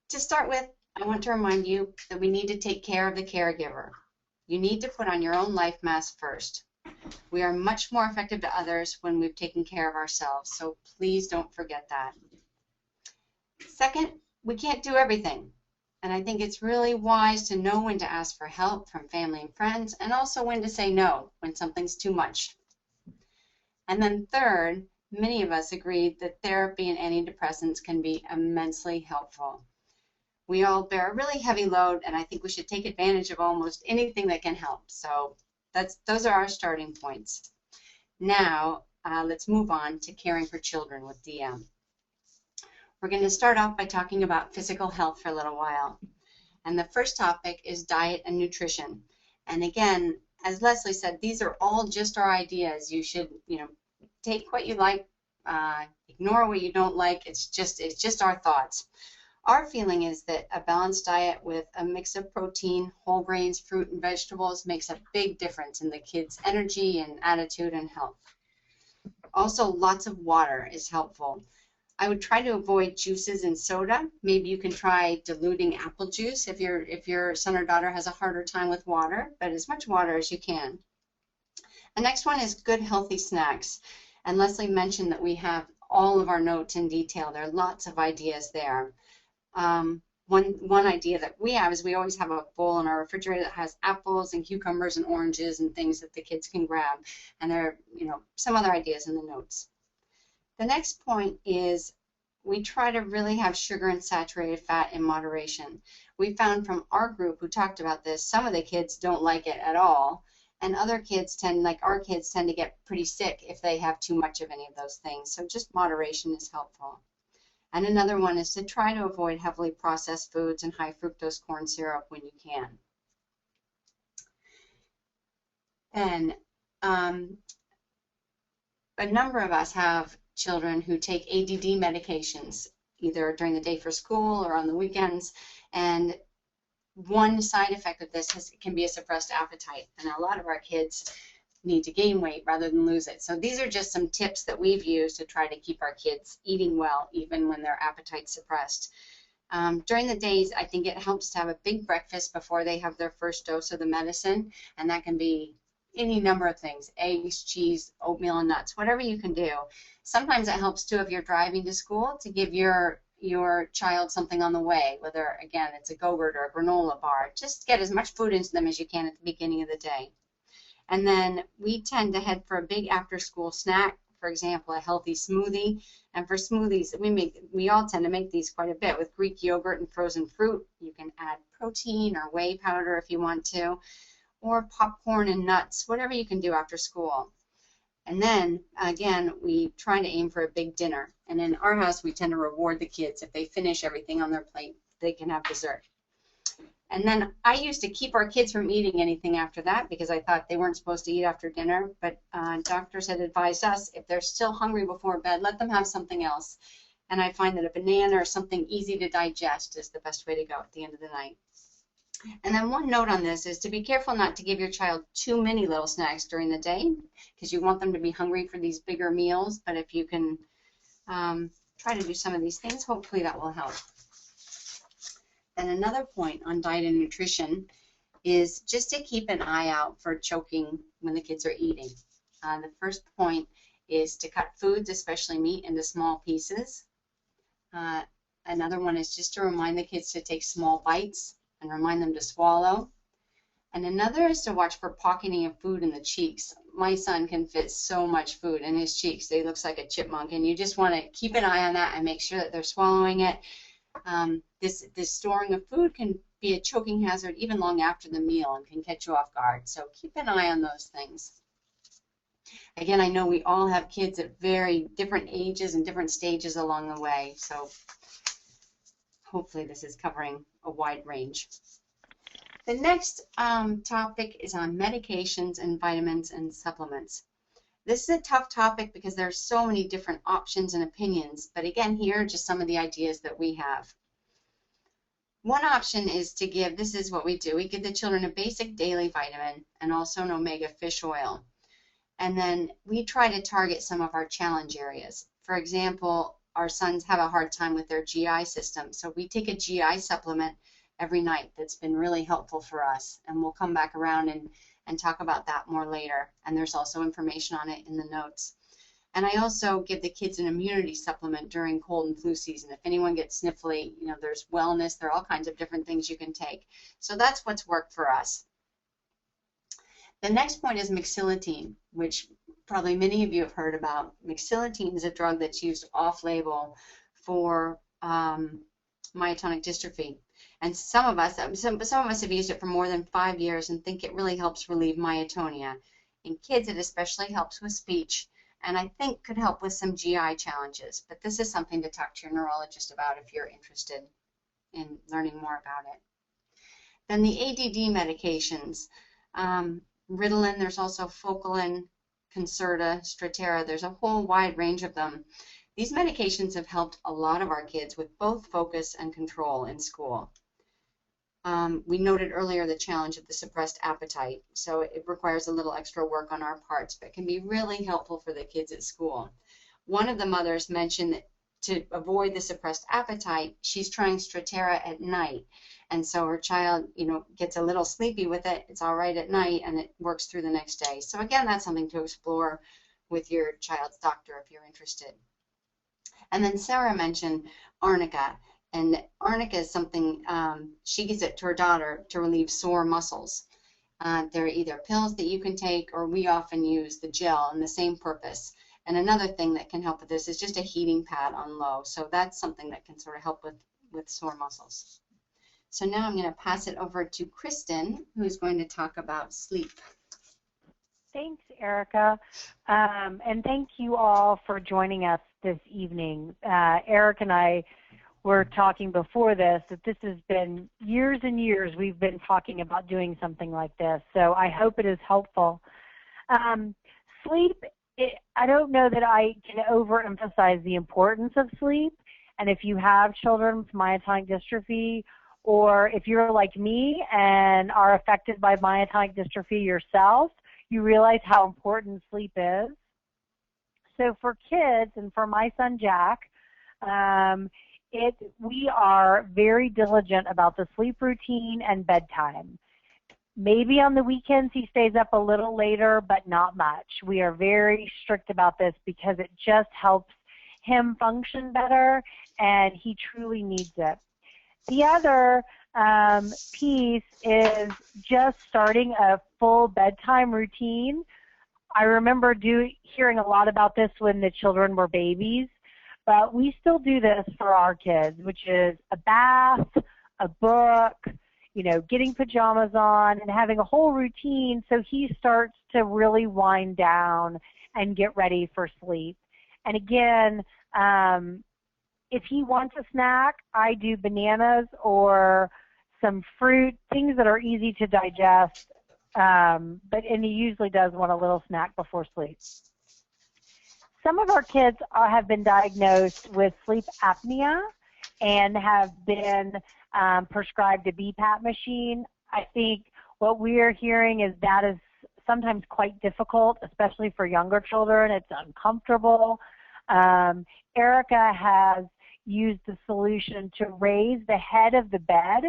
To start with, I want to remind you that we need to take care of the caregiver. You need to put on your own life mask first. We are much more effective to others when we've taken care of ourselves, so please don't forget that. Second, we can't do everything, and I think it's really wise to know when to ask for help from family and friends, and also when to say no when something's too much. And then third, many of us agree that therapy and antidepressants can be immensely helpful. We all bear a really heavy load, and I think we should take advantage of almost anything that can help. So those are our starting points. Now, let's move on to caring for children with DM. We're going to start off by talking about physical health for a little while. And the first topic is diet and nutrition. And again, as Leslie said, these are all just our ideas. You should, take what you like, ignore what you don't like. It's just our thoughts. Our feeling is that a balanced diet with a mix of protein, whole grains, fruit, and vegetables makes a big difference in the kids' energy and attitude and health. Also, lots of water is helpful. I would try to avoid juices and soda. Maybe you can try diluting apple juice if your son or daughter has a harder time with water, but as much water as you can. The next one is good, healthy snacks. And Leslie mentioned that we have all of our notes in detail. There are lots of ideas there. One idea that we have is we always have a bowl in our refrigerator that has apples and cucumbers and oranges and things that the kids can grab. And there are, some other ideas in the notes. The next point is we try to really have sugar and saturated fat in moderation. We found from our group who talked about this, some of the kids don't like it at all. And other kids like our kids tend to get pretty sick if they have too much of any of those things. So just moderation is helpful. And another one is to try to avoid heavily processed foods and high fructose corn syrup when you can. And a number of us have children who take ADD medications, either during the day for school or on the weekends. And one side effect of this can be a suppressed appetite. And a lot of our kids need to gain weight rather than lose it. So these are just some tips that we've used to try to keep our kids eating well, even when their appetite's suppressed. During the days, I think it helps to have a big breakfast before they have their first dose of the medicine, and that can be any number of things: eggs, cheese, oatmeal, and nuts, whatever you can do. Sometimes it helps too if you're driving to school to give your child something on the way, whether, again, it's a Go-Gurt or a granola bar. Just get as much food into them as you can at the beginning of the day. And then we tend to head for a big after-school snack, for example, a healthy smoothie. And for smoothies, we all tend to make these quite a bit with Greek yogurt and frozen fruit. You can add protein or whey powder if you want to, or popcorn and nuts, whatever you can do after school. And then, again, we try to aim for a big dinner. And in our house, we tend to reward the kids. If they finish everything on their plate, they can have dessert. And then I used to keep our kids from eating anything after that because I thought they weren't supposed to eat after dinner. But doctors had advised us, if they're still hungry before bed, let them have something else. And I find that a banana or something easy to digest is the best way to go at the end of the night. And then one note on this is to be careful not to give your child too many little snacks during the day because you want them to be hungry for these bigger meals. But if you can try to do some of these things, hopefully that will help. And another point on diet and nutrition is just to keep an eye out for choking when the kids are eating. The first point is to cut foods, especially meat, into small pieces. Another one is just to remind the kids to take small bites and remind them to swallow. And another is to watch for pocketing of food in the cheeks. My son can fit so much food in his cheeks. They look like a chipmunk, and you just want to keep an eye on that and make sure that they're swallowing it. This storing of food can be a choking hazard even long after the meal and can catch you off guard. So keep an eye on those things. Again, I know we all have kids at very different ages and different stages along the way. So hopefully this is covering a wide range. The next topic is on medications and vitamins and supplements. This is a tough topic because there are so many different options and opinions, but again, here are just some of the ideas that we have. One option is to give, this is what we do, we give the children a basic daily vitamin and also an omega fish oil. And then we try to target some of our challenge areas. For example, our sons have a hard time with their GI system. So we take a GI supplement every night that's been really helpful for us. And we'll come back around and talk about that more later. And there's also information on it in the notes. And I also give the kids an immunity supplement during cold and flu season. If anyone gets sniffly, you know, there's wellness, there are all kinds of different things you can take. So that's what's worked for us. The next point is Mexiletine, which probably many of you have heard about. Mexiletine is a drug that's used off-label for myotonic dystrophy. And some of us have used it for more than 5 years and think it really helps relieve myotonia. In kids, it especially helps with speech, and I think could help with some GI challenges. But this is something to talk to your neurologist about if you're interested in learning more about it. Then the ADD medications. Ritalin, there's also Focalin, Concerta, Strattera. There's a whole wide range of them. These medications have helped a lot of our kids with both focus and control in school. We noted earlier the challenge of the suppressed appetite, so it requires a little extra work on our parts, but can be really helpful for the kids at school. One of the mothers mentioned that to avoid the suppressed appetite, she's trying Strattera at night. And so her child, you know, gets a little sleepy with it. It's all right at night, and it works through the next day. So again, that's something to explore with your child's doctor if you're interested. And then Sarah mentioned arnica. And arnica is something, she gives it to her daughter to relieve sore muscles. There are either pills that you can take, or we often use the gel in the same purpose. And another thing that can help with this is just a heating pad on low. So that's something that can sort of help with sore muscles. So now I'm going to pass it over to Kristen, who's going to talk about sleep. Thanks, Erica. And thank you all for joining us this evening. Eric and I were talking before this that this has been years and years we've been talking about doing something like this. So I hope it is helpful. Sleep, I don't know that I can overemphasize the importance of sleep. And if you have children with myotonic dystrophy, or if you're like me and are affected by myotonic dystrophy yourself, you realize how important sleep is. So for kids, and for my son Jack, we are very diligent about the sleep routine and bedtime. Maybe on the weekends he stays up a little later, but not much. We are very strict about this because it just helps him function better, and he truly needs it. The other piece is just starting a full bedtime routine. I remember hearing a lot about this when the children were babies, but we still do this for our kids, which is a bath, a book, you know, getting pajamas on, and having a whole routine so he starts to really wind down and get ready for sleep. And again, if he wants a snack, I do bananas or some fruit, things that are easy to digest, and he usually does want a little snack before sleep. Some of our kids have been diagnosed with sleep apnea and have been prescribed a BPAP machine. I think what we are hearing is that is sometimes quite difficult, especially for younger children. It's uncomfortable. Erica has used the solution to raise the head of the bed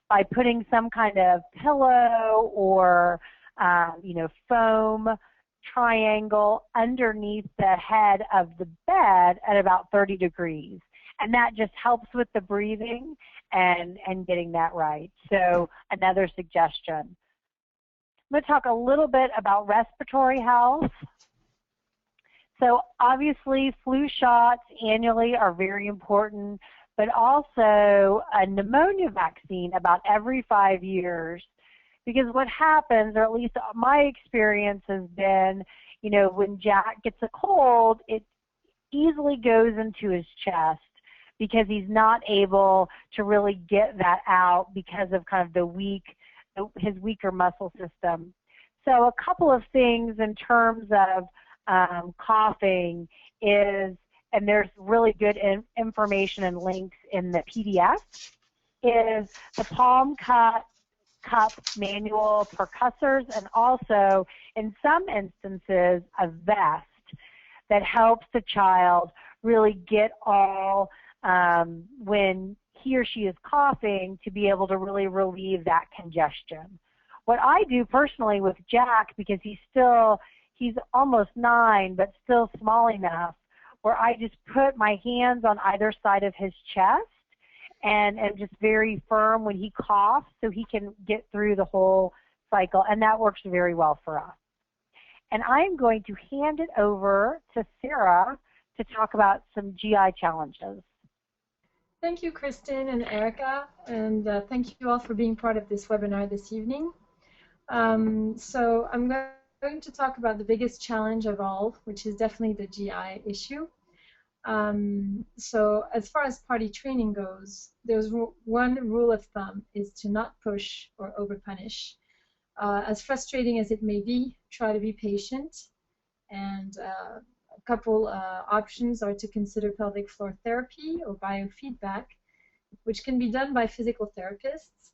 by putting some kind of pillow or foam triangle underneath the head of the bed at about 30 degrees. And that just helps with the breathing and getting that right. So another suggestion. I'm going to talk a little bit about respiratory health. So obviously flu shots annually are very important, but also a pneumonia vaccine about every 5 years. Because what happens, or at least my experience has been, you know, when Jack gets a cold, it easily goes into his chest because he's not able to really get that out because of kind of his weaker muscle system. So a couple of things in terms of coughing is, and there's really good information and links in the PDF, is the palm cup manual percussors, and also in some instances a vest that helps the child really get all, when he or she is coughing, to be able to really relieve that congestion. What I do personally with Jack, because he's almost 9, but still small enough, where I just put my hands on either side of his chest and just very firm when he coughs so he can get through the whole cycle, and that works very well for us. And I'm going to hand it over to Sarah to talk about some GI challenges. Thank you, Kristen and Erica, and thank you all for being part of this webinar this evening. So I'm going to talk about the biggest challenge of all, which is definitely the GI issue. So as far as potty training goes, there's one rule of thumb, is to not push or overpunish. As frustrating as it may be, try to be patient. And a couple options are to consider pelvic floor therapy or biofeedback, which can be done by physical therapists.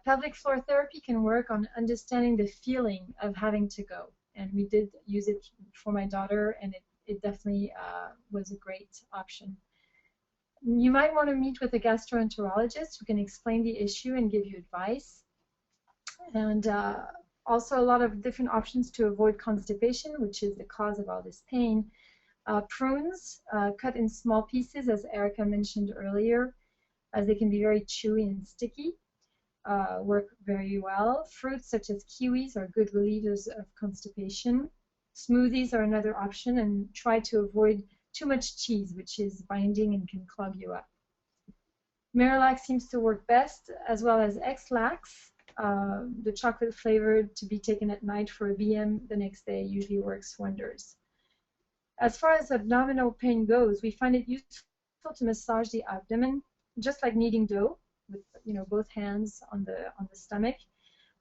Pelvic floor therapy can work on understanding the feeling of having to go. And we did use it for my daughter, and it definitely was a great option. You might want to meet with a gastroenterologist who can explain the issue and give you advice. And also a lot of different options to avoid constipation, which is the cause of all this pain. Prunes, cut in small pieces, as Erica mentioned earlier, as they can be very chewy and sticky, work very well. Fruits such as kiwis are good relievers of constipation. Smoothies are another option, and try to avoid too much cheese, which is binding and can clog you up. Miralax seems to work best, as well as X-Lax. The chocolate flavored to be taken at night for a BM the next day usually works wonders. As far as abdominal pain goes, we find it useful to massage the abdomen, just like kneading dough, with both hands on the stomach.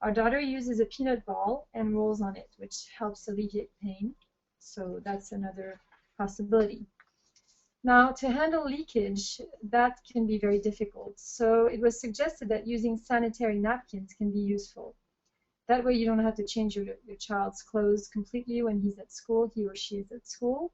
Our daughter uses a peanut ball and rolls on it, which helps alleviate pain. So that's another possibility. Now, to handle leakage, that can be very difficult. So it was suggested that using sanitary napkins can be useful. That way you don't have to change your child's clothes completely when he's at school, he or she is at school.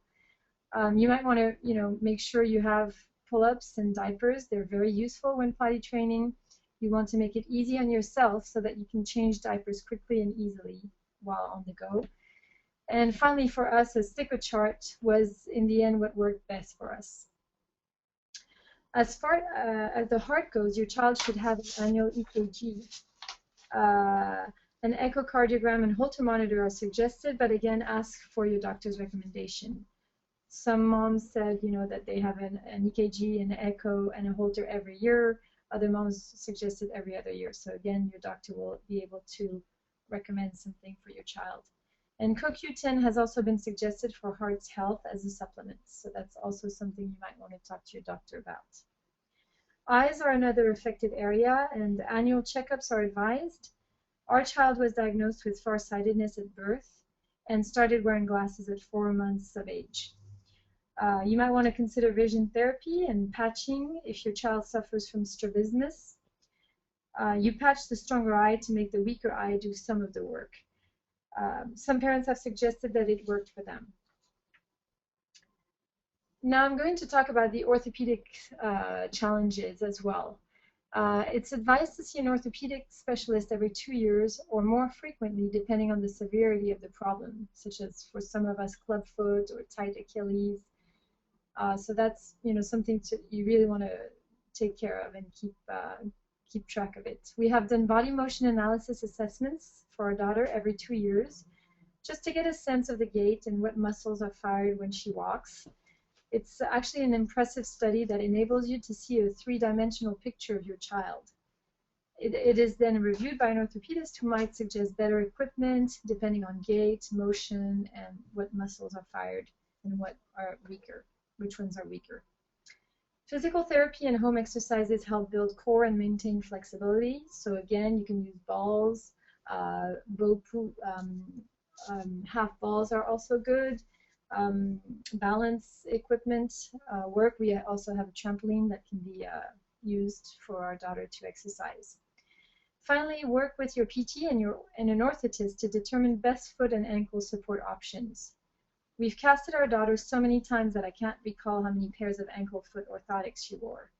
You might want to, make sure you have pull-ups and diapers. They're very useful when potty training. You want to make it easy on yourself so that you can change diapers quickly and easily while on the go. And finally, for us, a sticker chart was, in the end, what worked best for us. As far as the heart goes, your child should have an annual EKG. An echocardiogram and Holter monitor are suggested, but again, ask for your doctor's recommendation. Some moms said, that they have an EKG, an echo, and a Holter every year. Other moms suggested every other year. So again, your doctor will be able to recommend something for your child. And CoQ10 has also been suggested for heart's health as a supplement. So that's also something you might want to talk to your doctor about. Eyes are another affected area, and annual checkups are advised. Our child was diagnosed with farsightedness at birth and started wearing glasses at 4 months of age. You might want to consider vision therapy and patching if your child suffers from strabismus. You patch the stronger eye to make the weaker eye do some of the work. Some parents have suggested that it worked for them. Now I'm going to talk about the orthopedic challenges as well. It's advised to see an orthopedic specialist every 2 years or more frequently depending on the severity of the problem, such as for some of us clubfoot or tight Achilles. So that's something you really want to take care of and keep track of it. We have done body motion analysis assessments for our daughter every 2 years, just to get a sense of the gait and what muscles are fired when she walks. It's actually an impressive study that enables you to see a three-dimensional picture of your child. It is then reviewed by an orthopedist who might suggest better equipment depending on gait, motion, and what muscles are fired and what are weaker, which ones are weaker. Physical therapy and home exercises help build core and maintain flexibility. So again, you can use balls, half balls are also good. Balance equipment work. We also have a trampoline that can be used for our daughter to exercise. Finally, work with your PT and an orthotist to determine best foot and ankle support options. We've casted our daughter so many times that I can't recall how many pairs of ankle-foot orthotics she wore.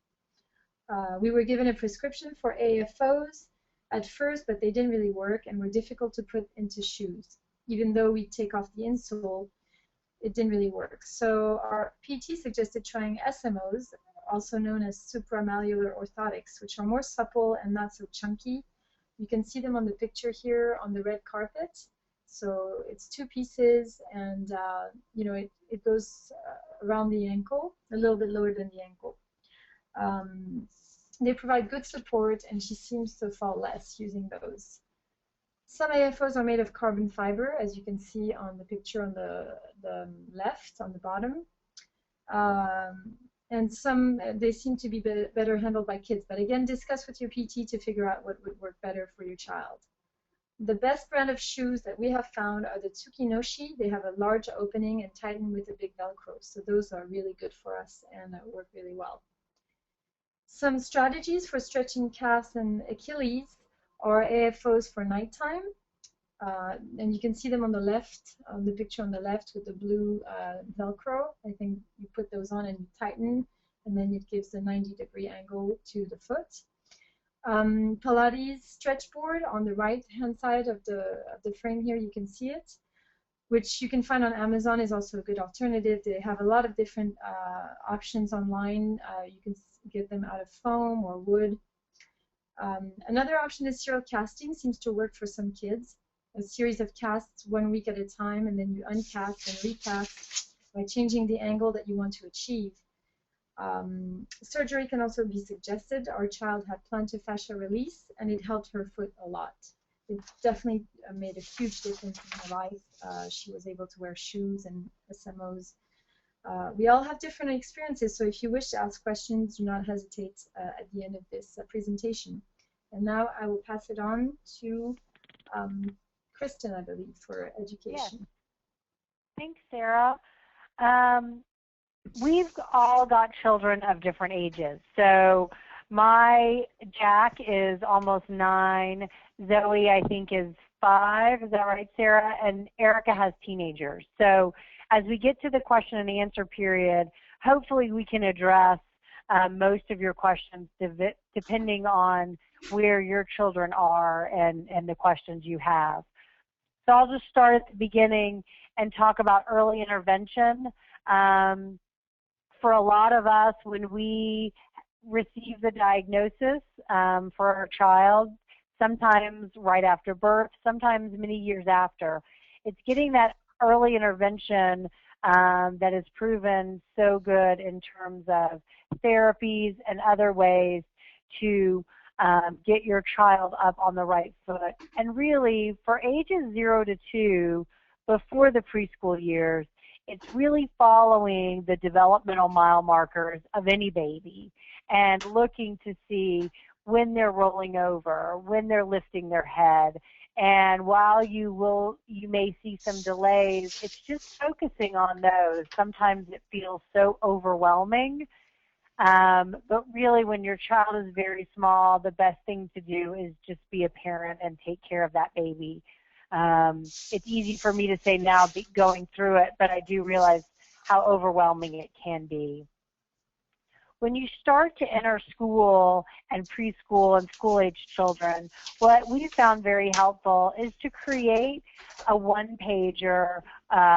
We were given a prescription for AFOs at first, but they didn't really work and were difficult to put into shoes. Even though we take off the insole, it didn't really work. So our PT suggested trying SMOs, also known as supramalleolar orthotics, which are more supple and not so chunky. You can see them on the picture here on the red carpet. So it's 2 pieces, and you know, it goes around the ankle, a little bit lower than the ankle. They provide good support, and she seems to fall less using those. Some AFOs are made of carbon fiber, as you can see on the picture on the left, on the bottom. And some, they seem to be better handled by kids. But again, discuss with your PT to figure out what would work better for your child. The best brand of shoes that we have found are the Tsukinoshi. They have a large opening and tighten with a big Velcro. So those are really good for us and work really well. Some strategies for stretching calves and Achilles are AFOs for nighttime. And you can see them on the left, on the picture on the left with the blue Velcro. I think you put those on and you tighten, and then it gives a 90-degree angle to the foot. Pilates stretch board on the right-hand side of the frame here, you can see it, which you can find on Amazon, is also a good alternative. They have a lot of different options online. You can get them out of foam or wood. Another option is serial casting. Seems to work for some kids. A series of casts 1 week at a time, and then you uncast and recast by changing the angle that you want to achieve. Surgery can also be suggested. Our child had plantar fascia release, and it helped her foot a lot. It definitely made a huge difference in her life. She was able to wear shoes and SMOs. We all have different experiences, so if you wish to ask questions, do not hesitate at the end of this presentation. And now I will pass it on to Kristen, I believe, for education. Yes. Thanks, Sarah. We've all got children of different ages. So my Jack is almost 9. Zoe, I think, is 5. Is that right, Sarah? And Erica has teenagers. So as we get to the question and answer period, hopefully we can address most of your questions depending on where your children are and the questions you have. So I'll just start at the beginning and talk about early intervention. For a lot of us, when we receive the diagnosis for our child, sometimes right after birth, sometimes many years after, it's getting that early intervention that is proven so good in terms of therapies and other ways to get your child up on the right foot. And really, for ages 0 to 2, before the preschool years, it's really following the developmental mile markers of any baby and looking to see when they're rolling over, when they're lifting their head. And while you may see some delays, it's just focusing on those. Sometimes it feels so overwhelming. But really, when your child is very small, the best thing to do is just be a parent and take care of that baby. It's easy for me to say now going through it, but I do realize how overwhelming it can be. When you start to enter school and preschool and school-age children, what we found very helpful is to create a one-pager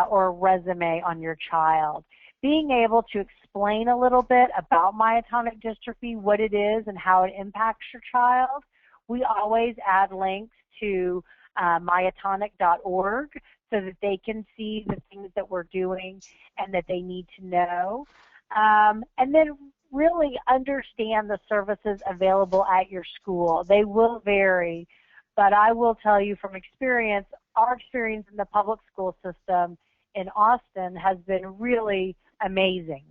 or resume on your child. Being able to explain a little bit about myotonic dystrophy, what it is and how it impacts your child. We always add links to myotonic.org so that they can see the things that we're doing and that they need to know. And then really understand the services available at your school. They will vary, but I will tell you from experience, our experience in the public school system in Austin has been really amazing.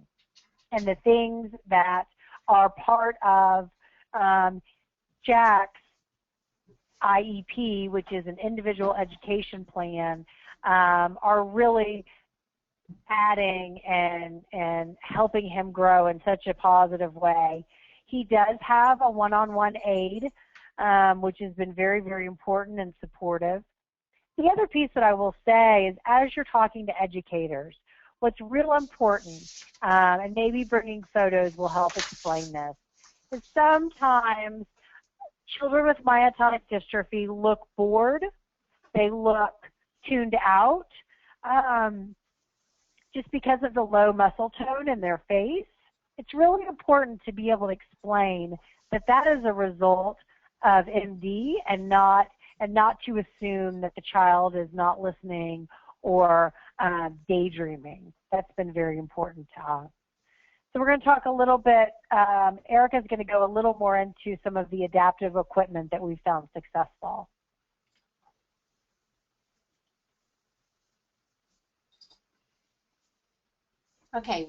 And the things that are part of Jack's IEP, which is an individual education plan, are really adding and helping him grow in such a positive way. He does have a one-on-one aide, which has been very, very important and supportive. The other piece that I will say is, as you're talking to educators, what's real important, and maybe bringing photos will help explain this, is sometimes children with myotonic dystrophy look bored, they look tuned out, just because of the low muscle tone in their face. It's really important to be able to explain that that is a result of MD and not to assume that the child is not listening or daydreaming. That's been very important to us. So we're going to talk a little bit, Erica's going to go a little more into some of the adaptive equipment that we found successful. Okay,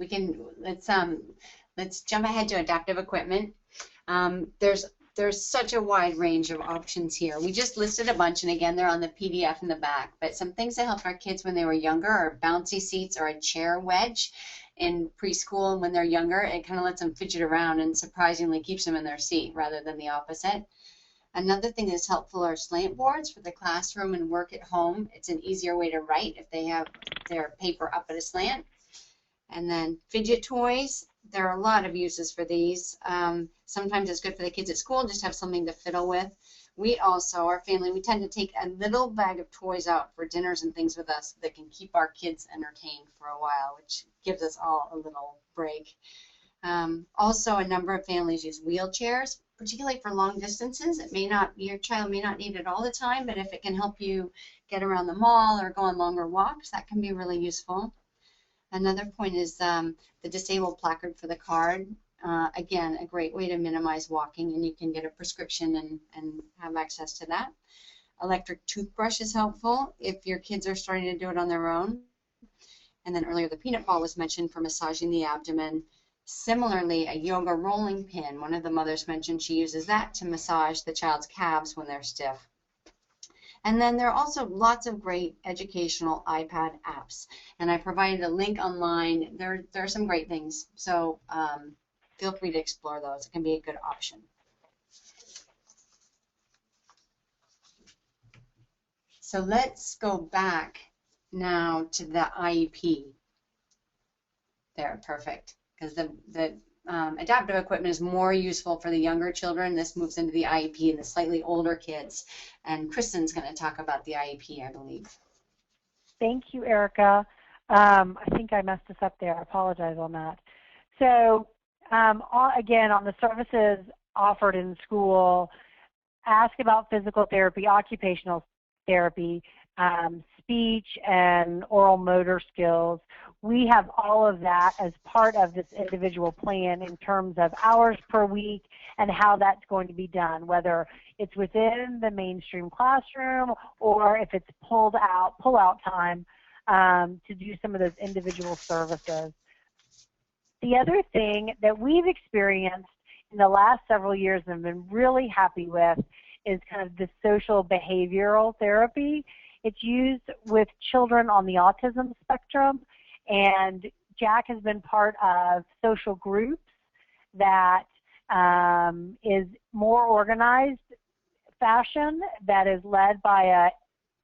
let's jump ahead to adaptive equipment. There's such a wide range of options here. We just listed a bunch, and again, they're on the PDF in the back. But some things that help our kids when they were younger are bouncy seats or a chair wedge. In preschool, when they're younger, it kind of lets them fidget around and surprisingly keeps them in their seat rather than the opposite. Another thing that's helpful are slant boards for the classroom and work at home. It's an easier way to write if they have their paper up at a slant. And then fidget toys, there are a lot of uses for these. Sometimes it's good for the kids at school, just have something to fiddle with. We also, our family, we tend to take a little bag of toys out for dinners and things with us that can keep our kids entertained for a while, which gives us all a little break. Also, a number of families use wheelchairs, particularly for long distances. Your child may not need it all the time, but if it can help you get around the mall or go on longer walks, that can be really useful. Another point is the disabled placard for the card. Again, a great way to minimize walking, and you can get a prescription and have access to that. Electric toothbrush is helpful if your kids are starting to do it on their own. And then earlier the peanut ball was mentioned for massaging the abdomen. Similarly, a yoga rolling pin. One of the mothers mentioned she uses that to massage the child's calves when they're stiff. And then there are also lots of great educational iPad apps. And I provided a link online. There are some great things. So feel free to explore those. It can be a good option. So let's go back now to the IEP. There, perfect. Because the adaptive equipment is more useful for the younger children. This moves into the IEP and the slightly older kids. And Kristen's going to talk about the IEP, I believe. Thank you, Erica. I think I messed this up there. I apologize on that. So again, on the services offered in school, ask about physical therapy, occupational therapy, speech and oral motor skills. We have all of that as part of this individual plan in terms of hours per week and how that's going to be done, whether it's within the mainstream classroom or if it's pull-out time to do some of those individual services. The other thing that we've experienced in the last several years and been really happy with is kind of the social behavioral therapy. It's used with children on the autism spectrum, and Jack has been part of social groups that is more organized fashion that is led by a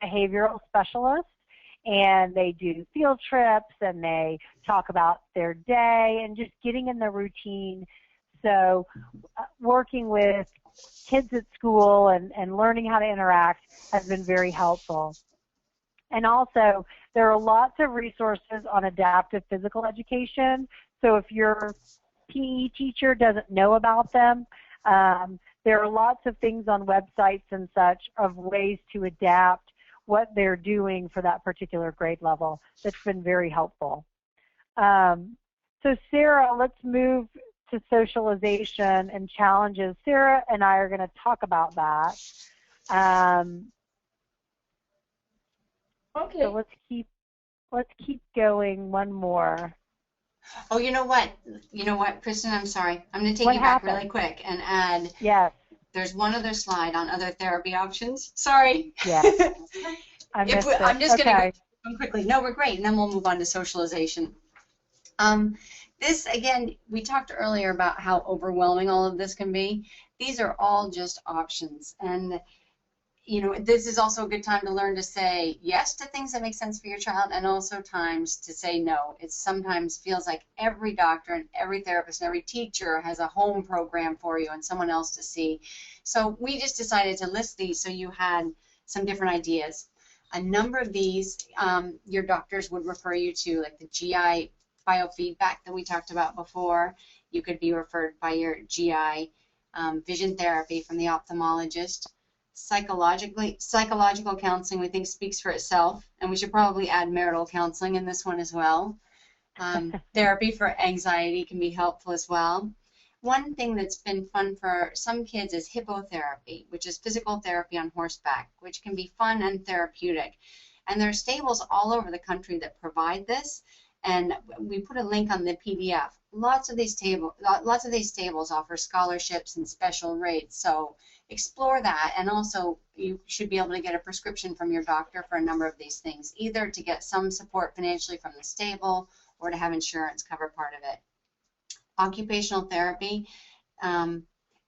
behavioral specialist, and they do field trips and they talk about their day and just getting in the routine. So working with kids at school and learning how to interact has been very helpful. And also, there are lots of resources on adaptive physical education. So if your PE teacher doesn't know about them, there are lots of things on websites and such of ways to adapt what they're doing for that particular grade level. That's been very helpful. So Sarah, let's move to socialization and challenges. Sarah and I are going to talk about that. Okay. So let's keep going. One more. Oh, you know what, Kristen, I'm sorry. I'm going to take you back really quick and add. Yes. There's one other slide on other therapy options. Sorry. Yes. I'm just going to go quickly. No, we're great, and then we'll move on to socialization. This, again, we talked earlier about how overwhelming all of this can be. These are all just options, and you know, this is also a good time to learn to say yes to things that make sense for your child, and also times to say no. It sometimes feels like every doctor and every therapist and every teacher has a home program for you and someone else to see. So we just decided to list these so you had some different ideas. A number of these your doctors would refer you to, like the GI biofeedback that we talked about before. You could be referred by your GI. Vision therapy from the ophthalmologist. Psychological counseling, we think, speaks for itself, and we should probably add marital counseling in this one as well. Therapy for anxiety can be helpful as well. One thing that's been fun for some kids is hippotherapy, which is physical therapy on horseback, which can be fun and therapeutic. And there are stables all over the country that provide this, and we put a link on the PDF. Lots of these stables offer scholarships and special rates, so explore that. And also, you should be able to get a prescription from your doctor for a number of these things, either to get some support financially from the stable or to have insurance cover part of it. Occupational therapy.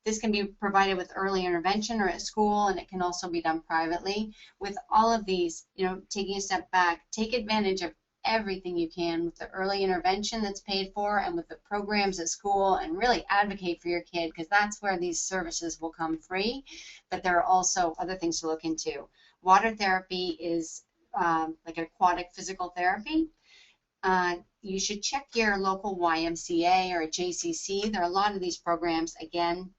This can be provided with early intervention or at school, and it can also be done privately. With all of these, you know, taking a step back, take advantage of everything you can with the early intervention that's paid for and with the programs at school, and really advocate for your kid, because that's where these services will come free. But there are also other things to look into. Water therapy is like aquatic physical therapy. You should check your local YMCA or a JCC. There are a lot of these programs. Again,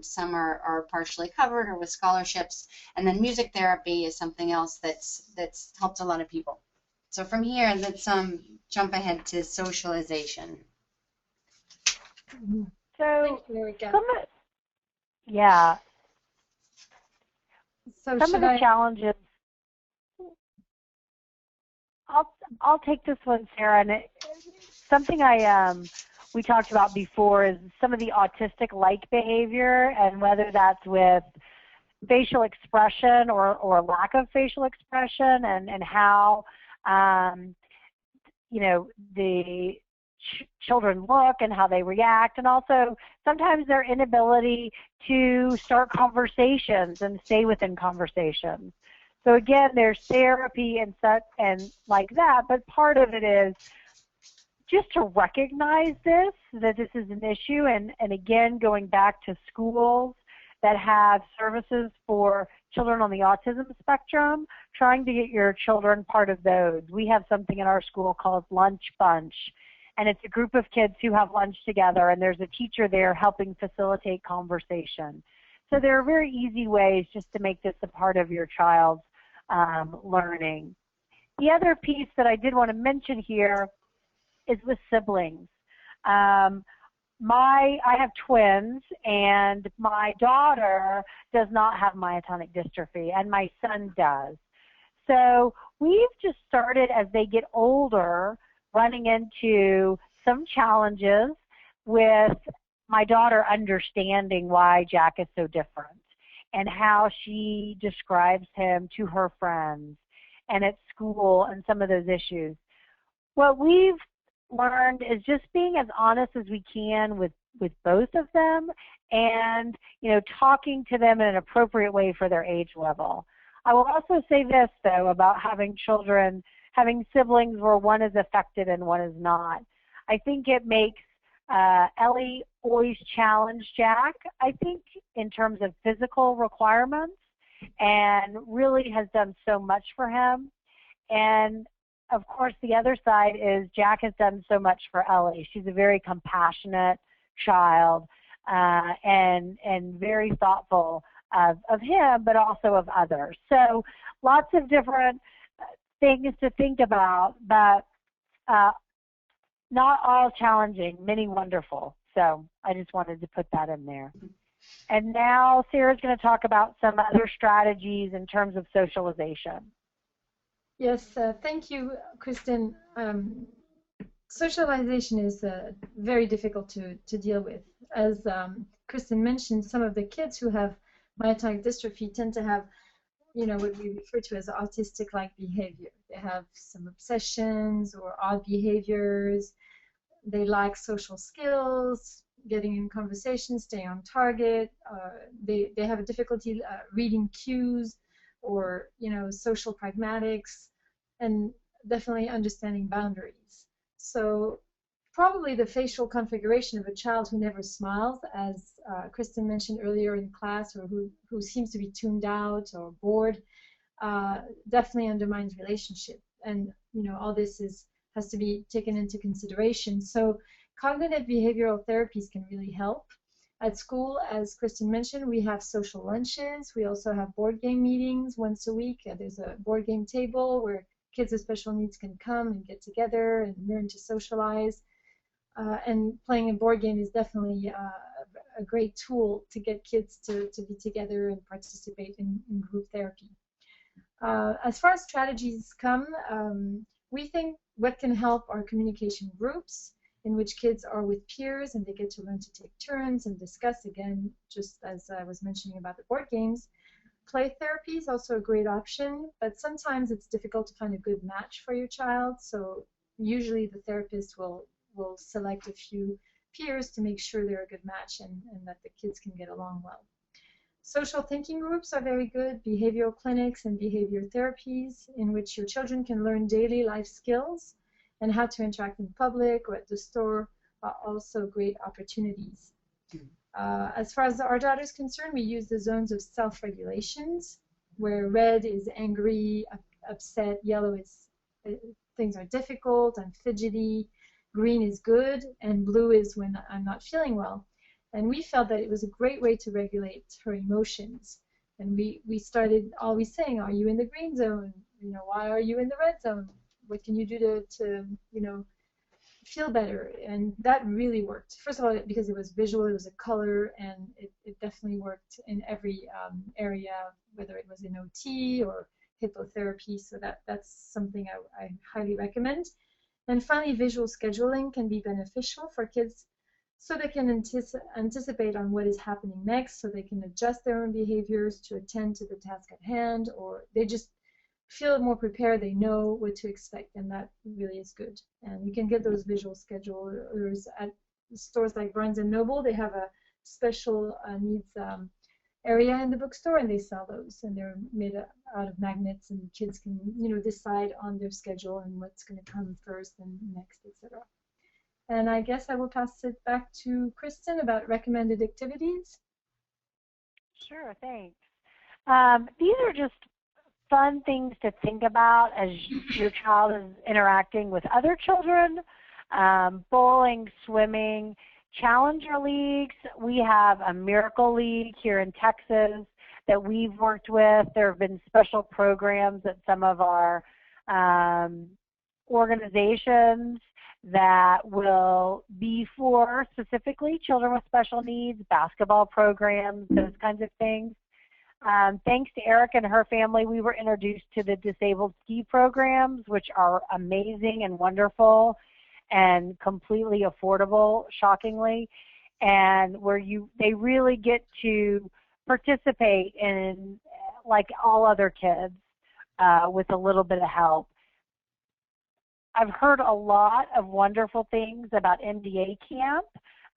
some are partially covered or with scholarships. And then music therapy is something else that's helped a lot of people. So from here, let's jump ahead to socialization. So, So some of the challenges. I'll take this one, Sarah. And something we talked about before is some of the autistic-like behavior, and whether that's with facial expression or lack of facial expression, and how you know, the children look and how they react, and also sometimes their inability to start conversations and stay within conversations. So again, there's therapy and such and like that, but part of it is just to recognize that this is an issue, and again, going back to schools that have services for children on the autism spectrum, trying to get your children part of those. We have something in our school called Lunch Bunch, and it's a group of kids who have lunch together, and there's a teacher there helping facilitate conversation. So there are very easy ways just to make this a part of your child's learning. The other piece that I did want to mention here is with siblings. I have twins, and my daughter does not have myotonic dystrophy, and my son does. So we've just started, as they get older, running into some challenges with my daughter understanding why Jack is so different and how she describes him to her friends and at school and some of those issues. What we've learned is just being as honest as we can with both of them, and, you know, talking to them in an appropriate way for their age level. I will also say this, though, about having children, having siblings where one is affected and one is not. I think it makes Ellie always challenge Jack, I think, in terms of physical requirements, and really has done so much for him. And of course, the other side is Jack has done so much for Ellie. She's a very compassionate child, and very thoughtful of him, but also of others. So lots of different things to think about, but not all challenging, many wonderful. So I just wanted to put that in there. And now Sarah's going to talk about some other strategies in terms of socialization. Yes, thank you, Kristen. Socialization is very difficult to deal with. As Kristen mentioned, some of the kids who have myotonic dystrophy tend to have, you know, what we refer to as autistic-like behavior. They have some obsessions or odd behaviors. They lack social skills, getting in conversation, staying on target. They have a difficulty reading cues. or, you know, social pragmatics, and definitely understanding boundaries. So probably the facial configuration of a child who never smiles, as Kristen mentioned earlier in class, or who seems to be tuned out or bored, definitely undermines relationship. And, you know, all this has to be taken into consideration. So cognitive behavioral therapies can really help. At school, as Kristen mentioned, we have social lunches. We also have board game meetings once a week. There's a board game table where kids with special needs can come and get together and learn to socialize. And playing a board game is definitely a great tool to get kids to be together and participate in group therapy. As far as strategies come, we think what can help are communication groups in which kids are with peers and they get to learn to take turns and discuss, again, just as I was mentioning about the board games. Play therapy is also a great option, but sometimes it's difficult to find a good match for your child, so usually the therapist will select a few peers to make sure they're a good match and that the kids can get along well. Social thinking groups are very good, behavioral clinics and behavior therapies in which your children can learn daily life skills and how to interact in public or at the store are also great opportunities. As far as our daughter is concerned, we use the zones of self-regulations, where red is angry, upset, yellow is things are difficult, I'm fidgety, green is good, and blue is when I'm not feeling well. And we felt that it was a great way to regulate her emotions. And we started always saying, are you in the green zone? You know, why are you in the red zone? What can you do to you know, feel better? And that really worked. First of all, because it was visual, it was a color, and it definitely worked in every area, whether it was in OT or hippotherapy. So that's something I highly recommend. And finally, visual scheduling can be beneficial for kids so they can anticipate on what is happening next, so they can adjust their own behaviors to attend to the task at hand, or they just feel more prepared, they know what to expect, and that really is good. And you can get those visual schedulers at stores like Barnes & Noble. They have a special needs area in the bookstore, and they sell those, and they're made out of magnets, and kids can, you know, decide on their schedule and what's going to come first and next, etc. And I guess I will pass it back to Kristen about recommended activities. Sure, thanks. These are just fun things to think about as your child is interacting with other children. Bowling, swimming, Challenger leagues. We have a Miracle League here in Texas that we've worked with. There have been special programs at some of our organizations that will be for specifically children with special needs, basketball programs, those kinds of things. Thanks to Erica and her family, we were introduced to the disabled ski programs, which are amazing and wonderful and completely affordable, shockingly, and where they really get to participate in, like all other kids, with a little bit of help. I've heard a lot of wonderful things about MDA camp.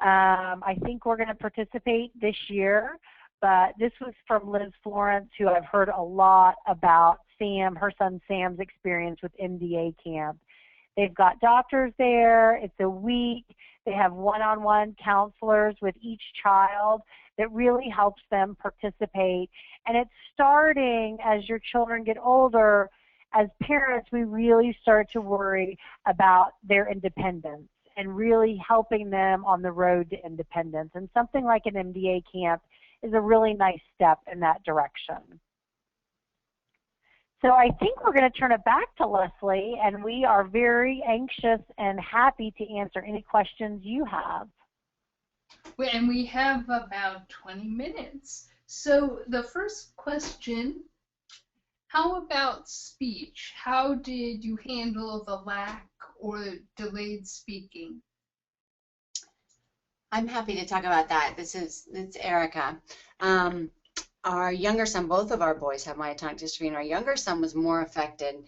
I think we're going to participate this year, but this was from Liz Florence, who I've heard a lot about her son Sam's experience with MDA camp. They've got doctors there. It's a week. They have one-on-one counselors with each child that really helps them participate. And it's starting as your children get older. As parents, we really start to worry about their independence and really helping them on the road to independence. And something like an MDA camp is a really nice step in that direction. So I think we're going to turn it back to Leslie, and we are very anxious and happy to answer any questions you have. And we have about 20 minutes. So the first question, how about speech? How did you handle the lack or delayed speaking? I'm happy to talk about that. It's Erica. Our younger son, both of our boys have myotonic dystrophy, and our younger son was more affected.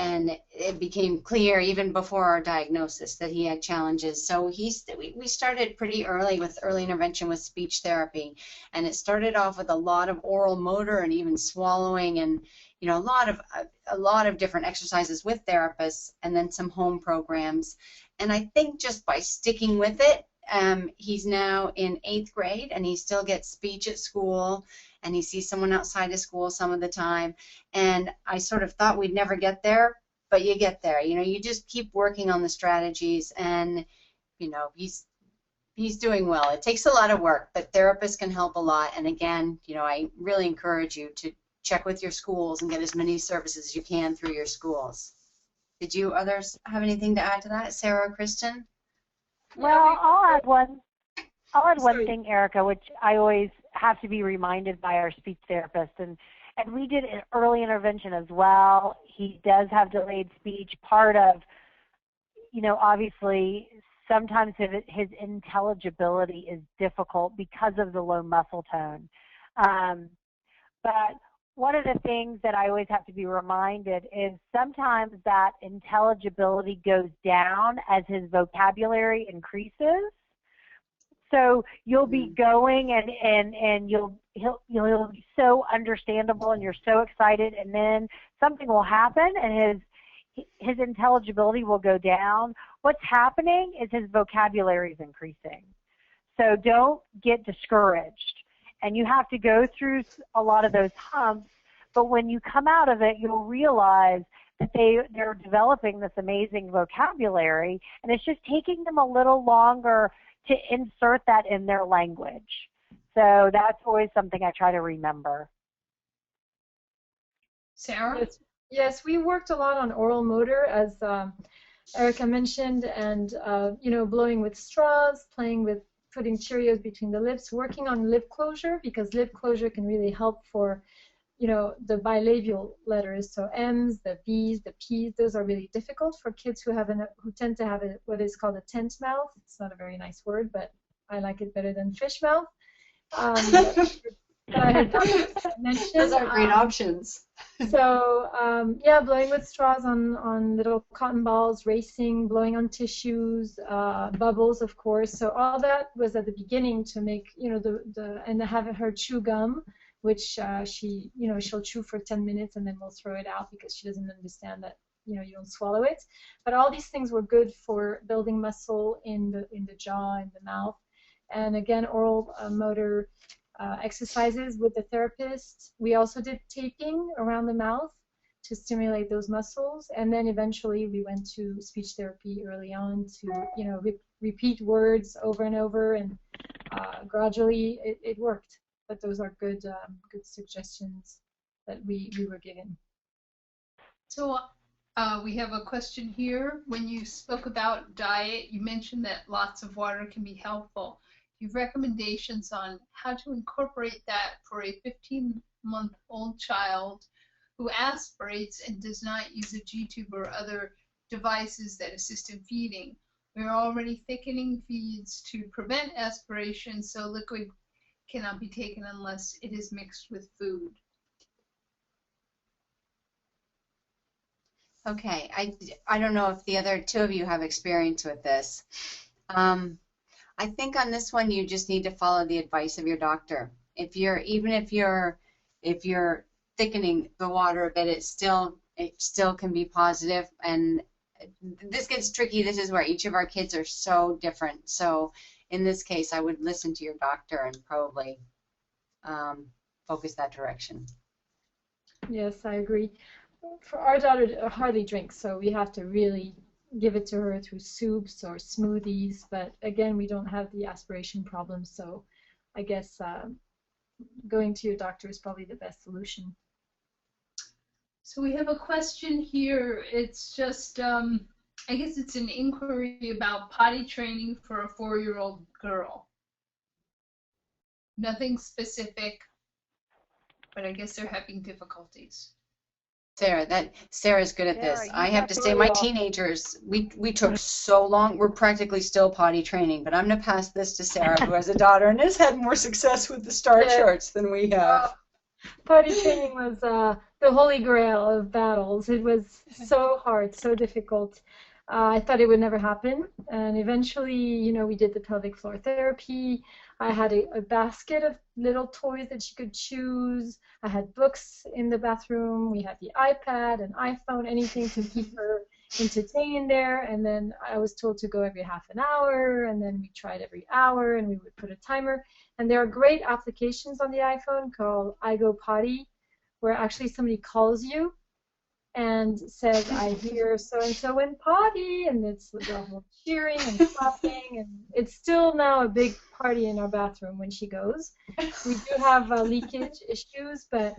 and it became clear even before our diagnosis that he had challenges. So we started pretty early with early intervention with speech therapy, and it started off with a lot of oral motor and even swallowing, and a lot of different exercises with therapists, and then some home programs. And I think just by sticking with it, he's now in 8th grade, and he still gets speech at school, and he sees someone outside of school some of the time. And I sort of thought we'd never get there, but you get there. You just keep working on the strategies, and he's doing well. It takes a lot of work, but therapists can help a lot. And again, I really encourage you to check with your schools and get as many services as you can through your schools. Did you others have anything to add to that, Sarah or Kristen? Well, I'll add one thing, Erica, which I always have to be reminded by our speech therapist, and we did an early intervention as well. He does have delayed speech. Part of, obviously, sometimes his intelligibility is difficult because of the low muscle tone. But one of the things that I always have to be reminded is sometimes that intelligibility goes down as his vocabulary increases. So you'll be going and he'll be so understandable and you're so excited, and then something will happen and his intelligibility will go down. What's happening is his vocabulary is increasing. So don't get discouraged. And you have to go through a lot of those humps, but when you come out of it, you'll realize that they're developing this amazing vocabulary, and it's just taking them a little longer to insert that in their language. So that's always something I try to remember. Sarah? Yes, we worked a lot on oral motor, as Erica mentioned, and blowing with straws, playing with putting Cheerios between the lips, working on lip closure, because lip closure can really help for, the bilabial letters. So M's, the B's, the P's, those are really difficult for kids who tend to have what is called a tent mouth. It's not a very nice word, but I like it better than fish mouth. Those are great options. So blowing with straws on little cotton balls, racing, blowing on tissues, bubbles, of course. So all that was at the beginning to make, and have her chew gum, which she'll chew for 10 minutes and then we'll throw it out because she doesn't understand that, you don't swallow it. But all these things were good for building muscle in the jaw, in the mouth. And again, oral motor exercises with the therapist. We also did taping around the mouth to stimulate those muscles, and then eventually we went to speech therapy early on to repeat words over and over, and gradually it worked. But those are good suggestions that we were given. So we have a question here. When you spoke about diet, you mentioned that lots of water can be helpful. Do you have recommendations on how to incorporate that for a 15-month-old child who aspirates and does not use a G-tube or other devices that assist in feeding? We're already thickening feeds to prevent aspiration, so liquid cannot be taken unless it is mixed with food. Okay, I don't know if the other two of you have experience with this. I think on this one you just need to follow the advice of your doctor. Even if you're thickening the water a bit, it still can be positive. And this gets tricky. This is where each of our kids are so different. So in this case, I would listen to your doctor and probably focus that direction. Yes, I agree. For our daughter, hardly drinks, so we have to really give it to her through soups or smoothies. But again, we don't have the aspiration problem, so I guess going to your doctor is probably the best solution. So we have a question here. It's just, I guess it's an inquiry about potty training for a 4-year-old girl. Nothing specific, but I guess they're having difficulties. Sarah's good at this. I have to say, my teenagers, we took so long. We're practically still potty training, but I'm going to pass this to Sarah, who has a daughter and has had more success with the star charts than we have. Potty training was the holy grail of battles. It was so hard, so difficult. I thought it would never happen, and eventually, we did the pelvic floor therapy. I had a basket of little toys that she could choose. I had books in the bathroom. We had the iPad, an iPhone, anything to keep her entertained there. And then I was told to go every half an hour, and then we tried every hour, and we would put a timer. And there are great applications on the iPhone called I Go Potty, where actually somebody calls you and says, I hear so-and-so in potty, and it's the whole cheering and clapping, and it's still now a big party in our bathroom when she goes. We do have leakage issues, but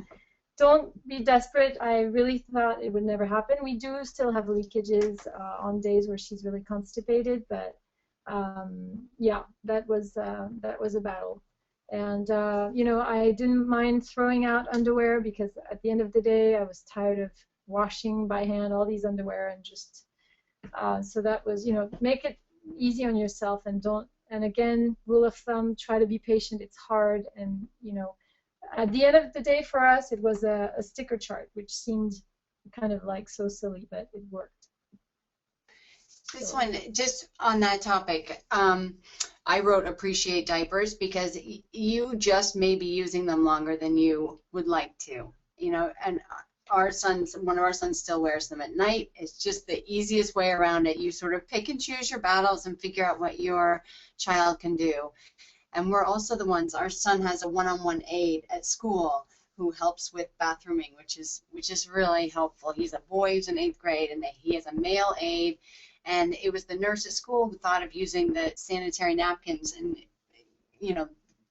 don't be desperate. I really thought it would never happen. We do still have leakages on days where she's really constipated, but yeah, that was a battle. And I didn't mind throwing out underwear because at the end of the day, I was tired of washing by hand all these underwear, and just so that was, make it easy on yourself, and don't. And again, rule of thumb: try to be patient. It's hard, and at the end of the day, for us, it was a sticker chart, which seemed kind of like so silly, but it worked. This one, just on that topic, I wrote appreciate diapers because you just may be using them longer than you would like to, and one of our sons still wears them at night. It's just the easiest way around it. You sort of pick and choose your battles and figure out what your child can do. And we're also the ones, our son has a one-on-one aide at school who helps with bathrooming, which is really helpful. He's a boy who's in 8th grade, and he has a male aide. And it was the nurse at school who thought of using the sanitary napkins, and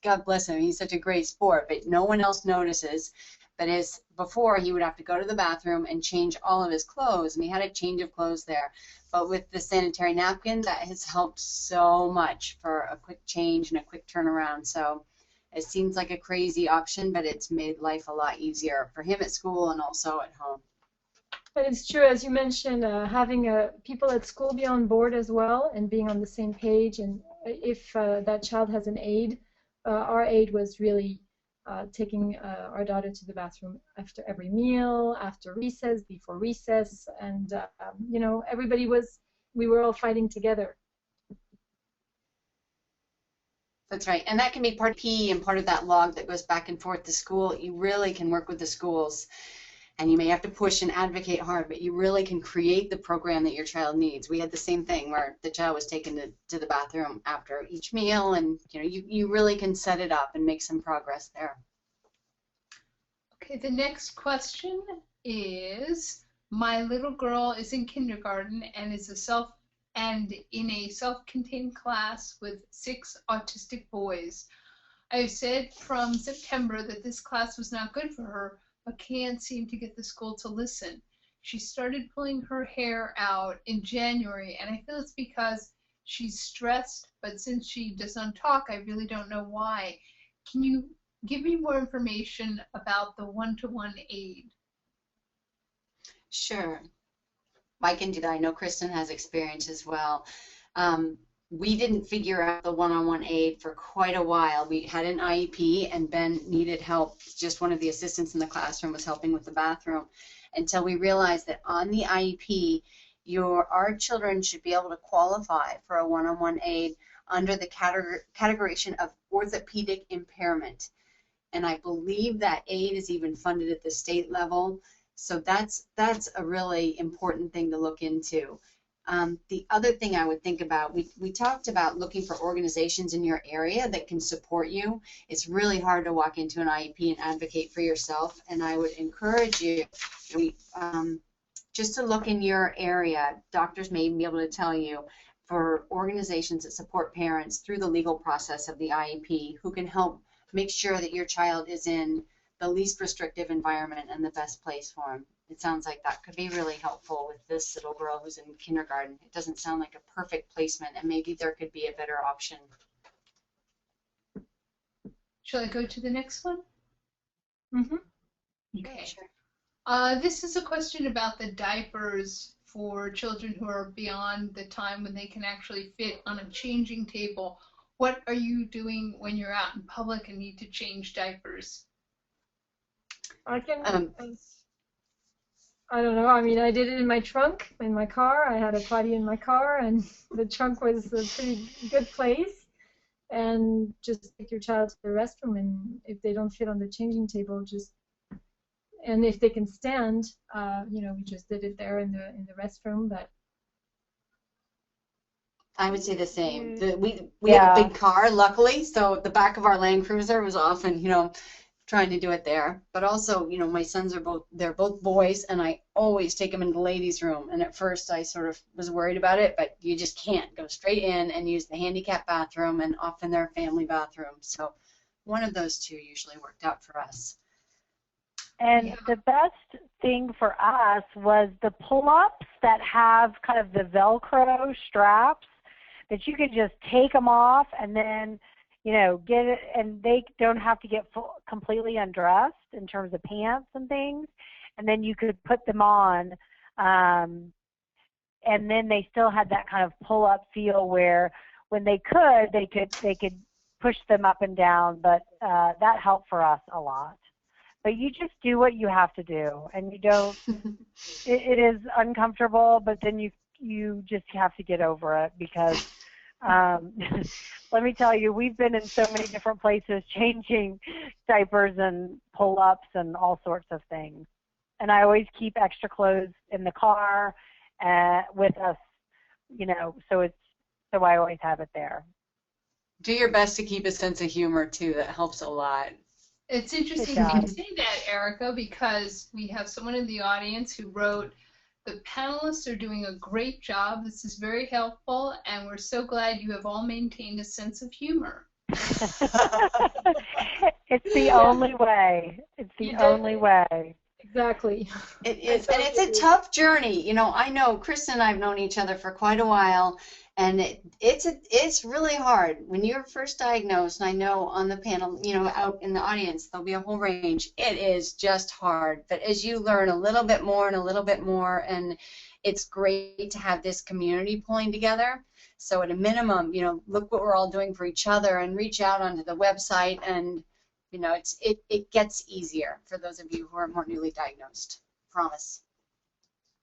God bless him, he's such a great sport, but no one else notices. But before, he would have to go to the bathroom and change all of his clothes, and he had a change of clothes there. But with the sanitary napkin, that has helped so much for a quick change and a quick turnaround. So it seems like a crazy option, but it's made life a lot easier for him at school and also at home. But it's true, as you mentioned, having people at school be on board as well and being on the same page. And if that child has an aide, our aide was really taking our daughter to the bathroom after every meal, after recess, before recess, and we were all fighting together. That's right, and that can be part of P and part of that log that goes back and forth to school. You really can work with the schools, and you may have to push and advocate hard, but you really can create the program that your child needs. We had the same thing where the child was taken to the bathroom after each meal, and you really can set it up and make some progress there. Okay, the next question is, my little girl is in kindergarten and is in a self-contained class with 6 autistic boys. I've said from September that this class was not good for her, but can't seem to get the school to listen. She started pulling her hair out in January, and I feel it's because she's stressed, but since she doesn't talk, I really don't know why. Can you give me more information about the one-to-one aid? Sure. I can do that. I know Kristen has experience as well. We didn't figure out the one-on-one aid for quite a while. We had an IEP, and Ben needed help. Just one of the assistants in the classroom was helping with the bathroom, until we realized that on the IEP, our children should be able to qualify for a one-on-one aid under the categorization of orthopedic impairment. And I believe that aid is even funded at the state level. So that's a really important thing to look into. The other thing I would think about, we talked about looking for organizations in your area that can support you. It's really hard to walk into an IEP and advocate for yourself, and I would encourage you just to look in your area. Doctors may be able to tell you for organizations that support parents through the legal process of the IEP, who can help make sure that your child is in the least restrictive environment and the best place for him. It sounds like that could be really helpful with this little girl who's in kindergarten. It doesn't sound like a perfect placement, and maybe there could be a better option. Shall I go to the next one? Mm-hmm. Okay. Sure. This is a question about the diapers for children who are beyond the time when they can actually fit on a changing table. What are you doing when you're out in public and need to change diapers? I can. Um, I don't know. I mean, I did it in my trunk, in my car. I had a potty in my car, and the trunk was a pretty good place. And just take your child to the restroom, and if they don't fit on the changing table, and if they can stand, we just did it there in the restroom. But I would say the same. We Yeah. have a big car, luckily, so the back of our Land Cruiser was often, trying to do it there. But also, my sons they're both boys, and I always take them into the ladies' room. And at first I sort of was worried about it, but you just can't go straight in and use the handicap bathroom, and often they're family bathrooms. So one of those two usually worked out for us. And the best thing for us was the pull-ups that have kind of the Velcro straps that you can just take them off and then, get it, and they don't have to get completely undressed in terms of pants and things. And then you could put them on, and then they still had that kind of pull-up feel where when they could push them up and down. But that helped for us a lot. But you just do what you have to do, and you don't. It is uncomfortable, but then you just have to get over it because. Let me tell you, we've been in so many different places changing diapers and pull-ups and all sorts of things. And I always keep extra clothes in the car with us, so I always have it there. Do your best to keep a sense of humor too. That helps a lot. It's interesting you say that, Erica, because we have someone in the audience who wrote, "The panelists are doing a great job. This is very helpful, and we're so glad you have all maintained a sense of humor." It's the only way. It's the only way. Exactly. It is, and it's a tough journey. I know Kristen and I have known each other for quite a while, and it's really hard when you're first diagnosed. And I know on the panel, out in the audience, there'll be a whole range. It is just hard, but as you learn a little bit more and a little bit more, and it's great to have this community pulling together. So at a minimum, look what we're all doing for each other, and reach out onto the website, and it gets easier for those of you who are more newly diagnosed. Promise.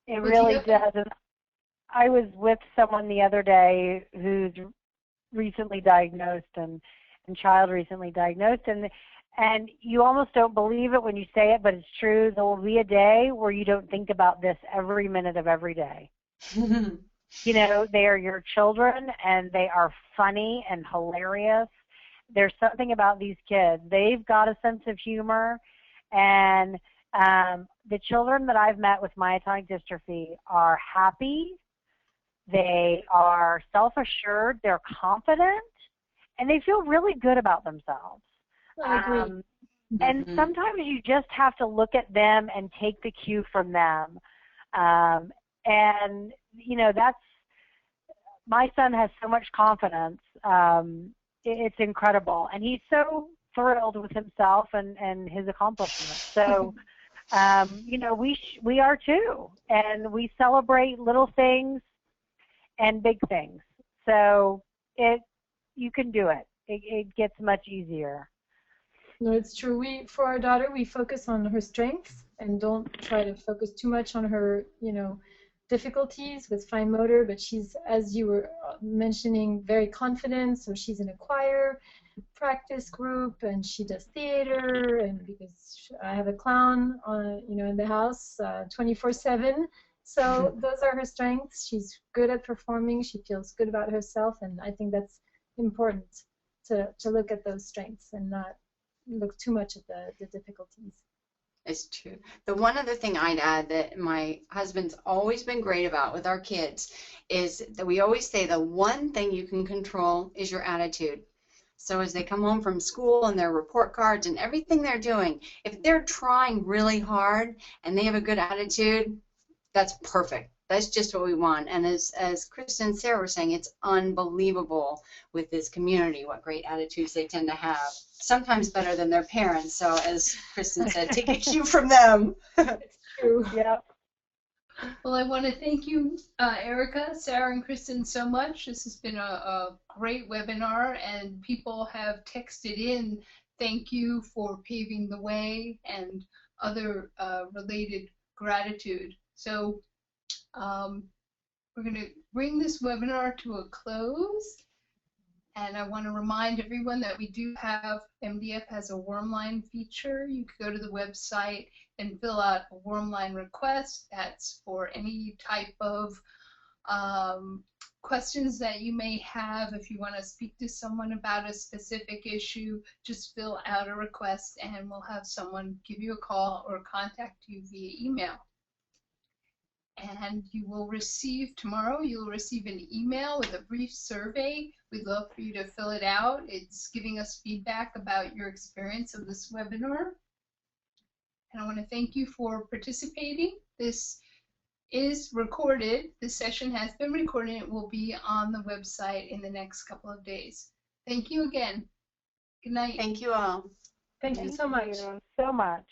It really does. And I was with someone the other day who's recently diagnosed and child recently diagnosed, and you almost don't believe it when you say it, but it's true. There will be a day where you don't think about this every minute of every day. They are your children, and they are funny and hilarious. There's something about these kids. They've got a sense of humor, and the children that I've met with myotonic dystrophy are happy. They are self-assured. They're confident, and they feel really good about themselves. I agree. And sometimes you just have to look at them and take the cue from them. And that's, my son has so much confidence. It's incredible, and he's so thrilled with himself and his accomplishments. So, we are too, and we celebrate little things and big things. So you can do it. It gets much easier. No, it's true. For our daughter, we focus on her strengths and don't try to focus too much on her, difficulties with fine motor, but she's, as you were mentioning, very confident. So she's in a choir practice group, and she does theater, and because I have a clown in the house 24/7. So those are her strengths. She's good at performing. She feels good about herself, and I think that's important to look at those strengths and not look too much at the difficulties. It's true. The one other thing I'd add that my husband's always been great about with our kids is that we always say the one thing you can control is your attitude. So as they come home from school and their report cards and everything they're doing, if they're trying really hard and they have a good attitude, that's perfect. That's just what we want. And as Kristen and Sarah were saying, it's unbelievable with this community what great attitudes they tend to have. Sometimes better than their parents. So as Kristen said, take a cue from them. It's true. Yeah. Well, I want to thank you, Erica, Sarah, and Kristen so much. This has been a great webinar, and people have texted in thank you for paving the way and other related gratitude. So we're going to bring this webinar to a close. And I want to remind everyone that we do have, MDF has a Warmline feature. You can go to the website and fill out a Warmline request. That's for any type of questions that you may have. If you want to speak to someone about a specific issue, just fill out a request and we'll have someone give you a call or contact you via email. And you will receive, tomorrow, you'll receive an email with a brief survey. We'd love for you to fill it out. It's giving us feedback about your experience of this webinar. And I want to thank you for participating. This is recorded. This session has been recorded. It will be on the website in the next couple of days. Thank you again. Good night. Thank you all. Thank you so much. Thank you so much.